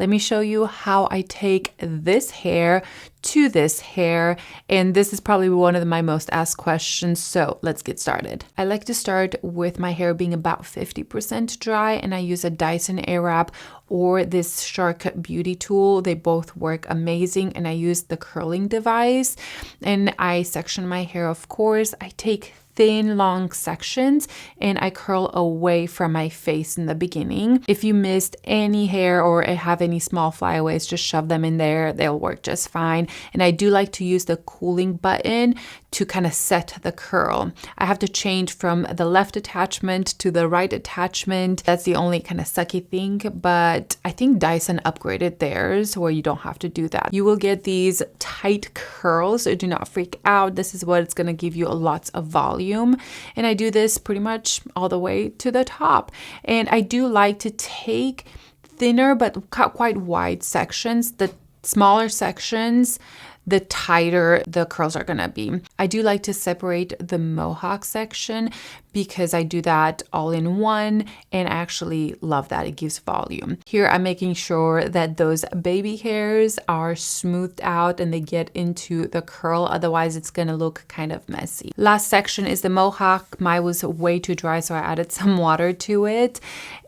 Let me show you how I take this hair to this hair, and this is probably one of my most asked questions, so let's get started. I like to start with my hair being about 50% dry, and I use a Dyson Airwrap or this Shark Beauty tool. They both work amazing, and I use the curling device, and I section my hair, of course. I take thin, long sections, and I curl away from my face in the beginning. If you missed any hair or have any small flyaways, just shove them in there. They'll work just fine. And I do like to use the cooling button to kind of set the curl. I have to change from the left attachment to the right attachment. That's the only kind of sucky thing, but I think Dyson upgraded theirs where you don't have to do that. You will get these tight curls, so do not freak out. This is what it's going to give you lots of volume. And I do this pretty much all the way to the top. And I do like to take thinner but quite wide sections. The smaller sections, the tighter the curls are gonna be. I do like to separate the mohawk section because I do that all in one, and I actually love that. It gives volume. Here I'm making sure that those baby hairs are smoothed out and they get into the curl, otherwise it's gonna look kind of messy. Last section is the mohawk. Mine was way too dry, so I added some water to it,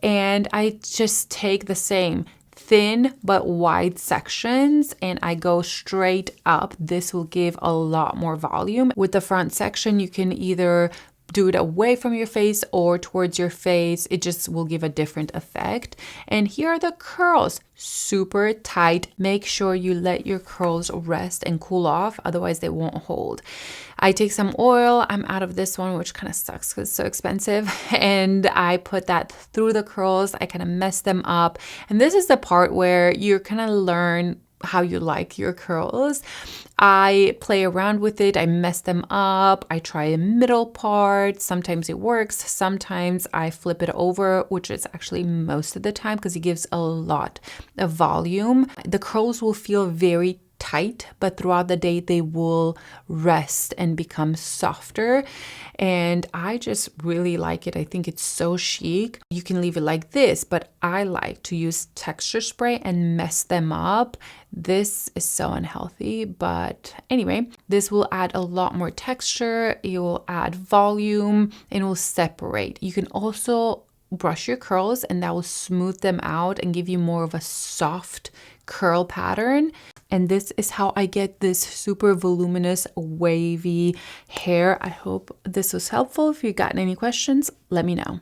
and I just take the same thin but wide sections and I go straight up. This will give a lot more volume. With the front section, you can either do it away from your face or towards your face. It just will give a different effect. And here are the curls, super tight. Make sure you let your curls rest and cool off, otherwise they won't hold. I take some oil. I'm out of this one, which kind of sucks because it's so expensive. And I put that through the curls. I kind of mess them up. And this is the part where you're kind of learn how you like your curls. I play around with it. I mess them up. I try a middle part. Sometimes it works. Sometimes I flip it over, which is actually most of the time because it gives a lot of volume. The curls will feel very tight, but throughout the day they will rest and become softer, and I just really like it. I think it's so chic. You can leave it like this, but I like to use texture spray and mess them up. This is so unhealthy, but anyway, this will add a lot more texture. It will add volume and will separate. You can also brush your curls and that will smooth them out and give you more of a soft curl pattern. And this is how I get this super voluminous, wavy hair. I hope this was helpful. If you got any questions, let me know.